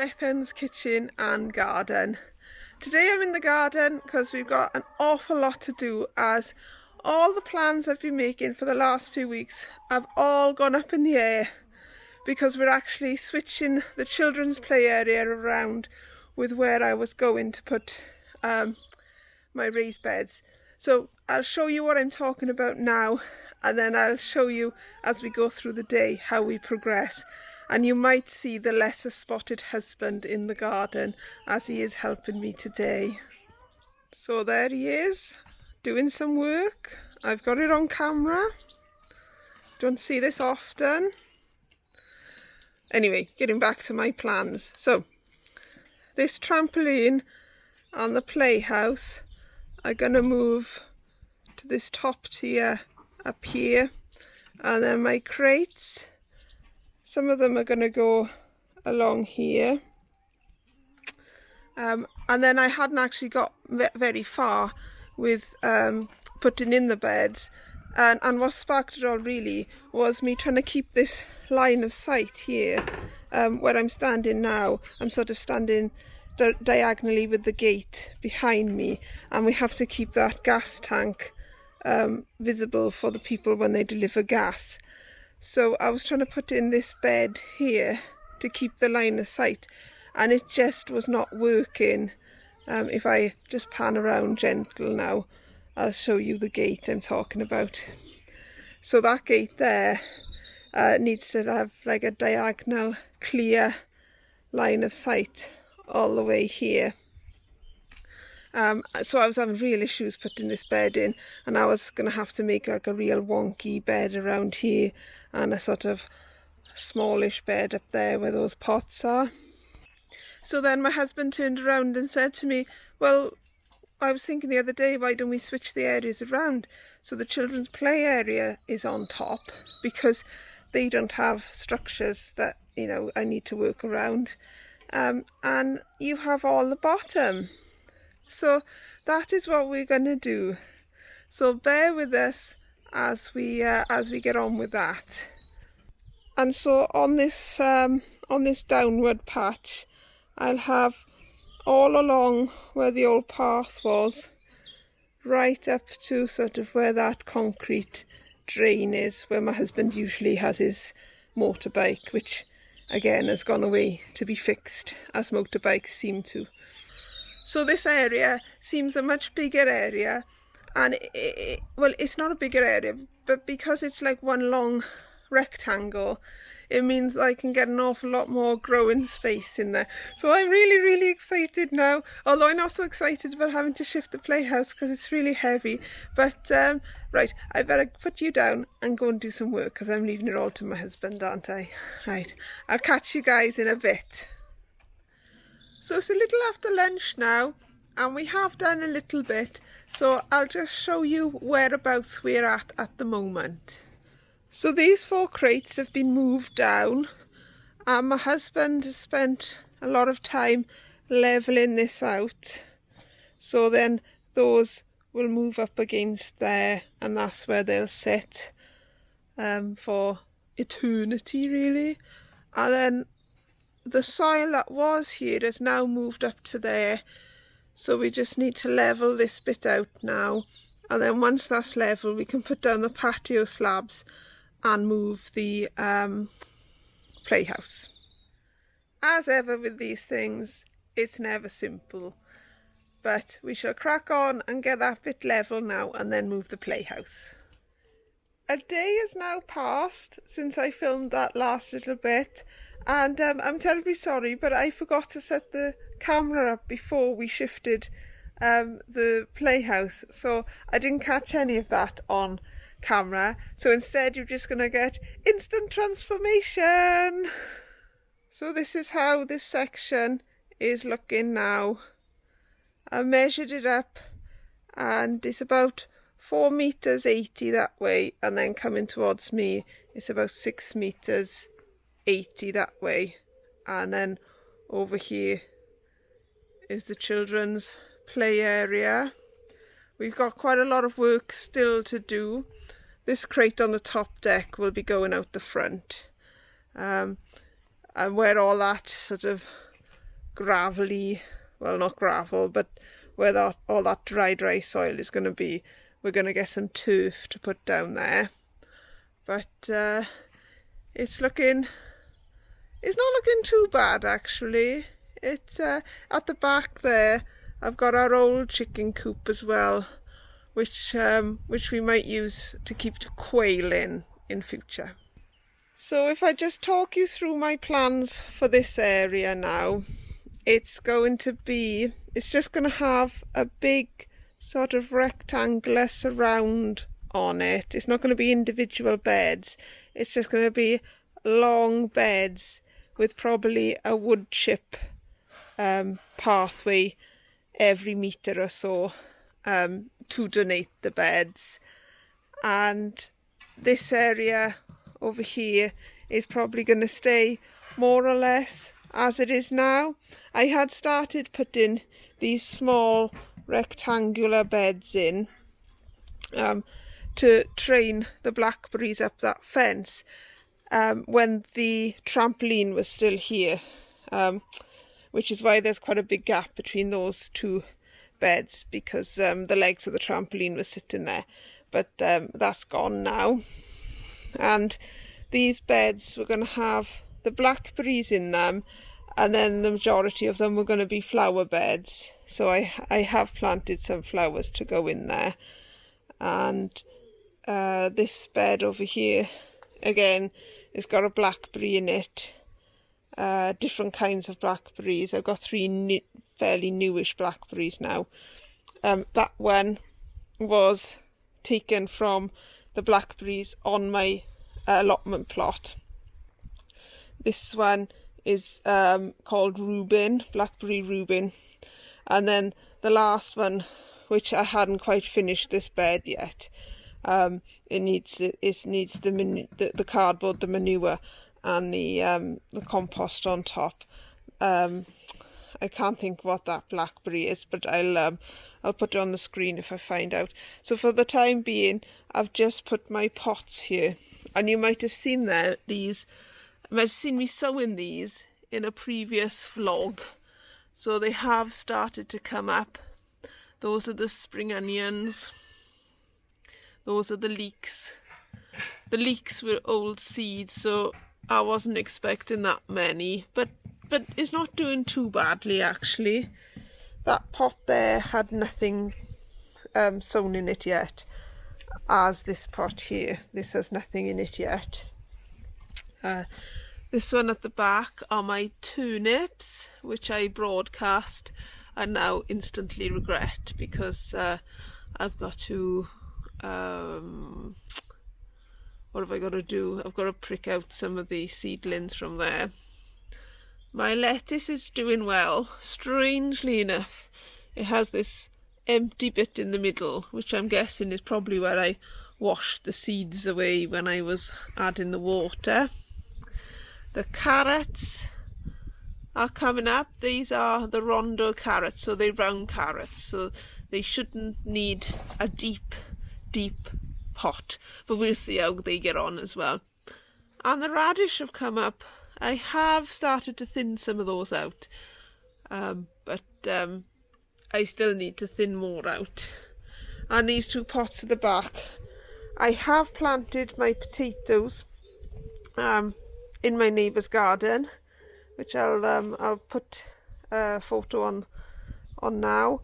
Bethan's kitchen and garden. Today I'm in the garden because we've got an awful lot to do, as all the plans I've been making for the last few weeks have all gone up in the air because we're actually switching the children's play area around with where I was going to put my raised beds. So I'll show you what I'm talking about now, and then I'll show you as we go through the day how we progress. And you might see the lesser spotted husband in the garden as he is helping me today. So there he is, doing some work. I've got it on camera. Don't see this often. Anyway, getting back to my plans. So, this trampoline on the playhouse, I'm going to move to this top tier up here. And then my crates, some of them are going to go along here. And then I hadn't actually got very far with putting in the beds. And what sparked it all really was me trying to keep this line of sight here. Where I'm standing now, I'm sort of standing diagonally with the gate behind me. And we have to keep that gas tank visible for the people when they deliver gas. So I was trying to put in this bed here to keep the line of sight, and it just was not working. If I just pan around gentle now, I'll show you the gate I'm talking about. So that gate there needs to have like a diagonal clear line of sight all the way here. So I was having real issues putting this bed in, and I was going to have to make like a real wonky bed around here and a sort of smallish bed up there where those pots are. So then my husband turned around and said to me, well, I was thinking the other day, why don't we switch the areas around? So the children's play area is on top because they don't have structures that, you know, I need to work around. And you have all the bottom. So that is what we're going to do. So bear with us as we get on with that. And so on this downward patch, I'll have all along where the old path was, right up to sort of where that concrete drain is, where my husband usually has his motorbike, which again has gone away to be fixed, as motorbikes seem to. So this area seems a much bigger area, and well, it's not a bigger area, but because it's like one long rectangle, it means I can get an awful lot more growing space in there. So I'm really excited now, although I'm not so excited about having to shift the playhouse because it's really heavy. But right, I better put you down and go and do some work because I'm leaving it all to my husband, aren't I? Right, I'll catch you guys in a bit. So it's a little after lunch now, and we have done a little bit, so I'll just show you whereabouts we're at the moment. So these 4 crates have been moved down, and my husband has spent a lot of time levelling this out. So then those will move up against there, and that's where they'll sit for eternity really. And then the soil that was here has now moved up to there, so we just need to level this bit out now, and then once that's level we can put down the patio slabs and move the playhouse. As ever with these things, it's never simple, but we shall crack on and get that bit level now and then move the playhouse. A day has now passed since I filmed that last little bit, and I'm terribly sorry, but I forgot to set the camera up before we shifted the playhouse, so I didn't catch any of that on camera. So instead you're just going to get instant transformation. So this is how this section is looking now. I measured it up and it's about 4 meters 80 that way, and then coming towards me it's about 6 meters 80 that way, and then over here is the children's play area. We've got quite a lot of work still to do. This crate on the top deck will be going out the front, and where all that sort of gravelly, well, not gravel, but where all that dry soil is going to be. We're going to get some turf to put down there. But it's not looking too bad, actually. It's at the back there, I've got our old chicken coop as well, which we might use to keep the quail in future. So if I just talk you through my plans for this area now, it's just going to have a big sort of rectangular surround on it. It's not going to be individual beds. It's just going to be long beds with probably a wood chip pathway every metre or so to donate the beds. And this area over here is probably going to stay more or less as it is now. I had started putting these small rectangular beds in to train the blackberries up that fence when the trampoline was still here, which is why there's quite a big gap between those two beds, because the legs of the trampoline was sitting there, but that's gone now. And these beds were going to have the blackberries in them, and then the majority of them were going to be flower beds. So I have planted some flowers to go in there. And this bed over here, again, it's got a blackberry in it. Different kinds of blackberries. I've got 3 fairly newish blackberries now. That one was taken from the blackberries on my allotment plot. This one is called Reuben, Blackberry Reuben. And then the last one, which I hadn't quite finished this bed yet, it needs the cardboard, the manure, and the compost on top. I can't think what that blackberry is, but I'll put it on the screen if I find out. So for the time being, I've just put my pots here, and you might have seen these. You might have seen me sowing these in a previous vlog. So they have started to come up. Those are the spring onions. Those are the leeks. The leeks were old seeds, so I wasn't expecting that many, but it's not doing too badly, actually. That pot there had nothing sown in it yet, as this pot here. This has nothing in it yet. This one at the back are my turnips, which I broadcast and now instantly regret, because I've got to what have I got to do? I've got to prick out some of the seedlings from there. My lettuce is doing well. Strangely enough, it has this empty bit in the middle, which I'm guessing is probably where I washed the seeds away when I was adding the water. The carrots are coming up. These are the rondo carrots, so they're round carrots, so they shouldn't need a deep pot, but we'll see how they get on as well. And the radish have come up. I have started to thin some of those out, but I still need to thin more out. And these 2 pots at the back, I have planted my potatoes in my neighbour's garden, which I'll put a photo on now.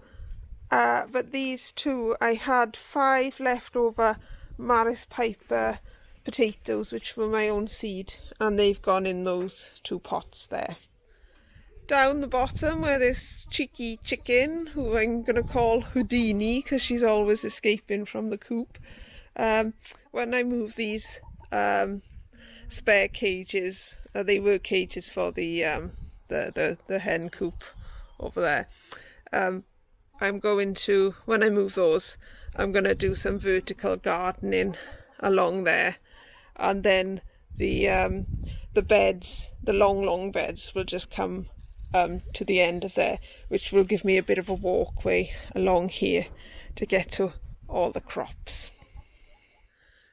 But these 2, I had 5 leftover Maris Piper potatoes, which were my own seed, and they've gone in those 2 pots there. Down the bottom, where this cheeky chicken, who I'm going to call Houdini because she's always escaping from the coop, when I move these spare cages, they were cages for the hen coop over there, I'm going to, when I move those, I'm going to do some vertical gardening along there, and then the beds, the long beds, will just come to the end of there, which will give me a bit of a walkway along here to get to all the crops.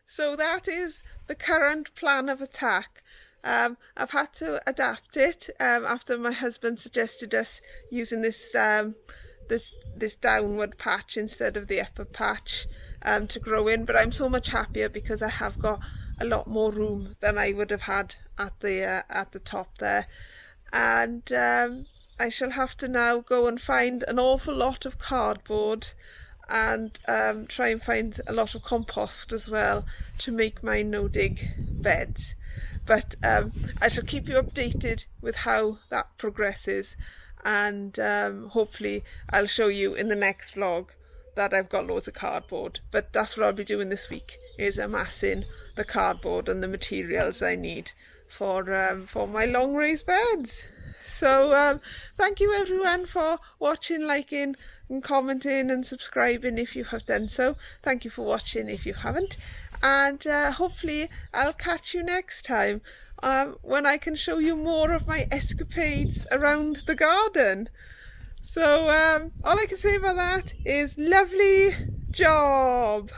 So that is the current plan of attack. I've had to adapt it after my husband suggested us using this this downward patch instead of the upper patch to grow in, but I'm so much happier because I have got a lot more room than I would have had at the top there. And I shall have to now go and find an awful lot of cardboard and try and find a lot of compost as well to make my no-dig beds. But I shall keep you updated with how that progresses, and hopefully I'll show you in the next vlog that I've got loads of cardboard. But that's what I'll be doing this week, is amassing the cardboard and the materials I need for my long raised beds. So thank you everyone for watching, liking and commenting and subscribing if you have done so. Thank you for watching if you haven't, and hopefully I'll catch you next time when I can show you more of my escapades around the garden. So all I can say about that is lovely job.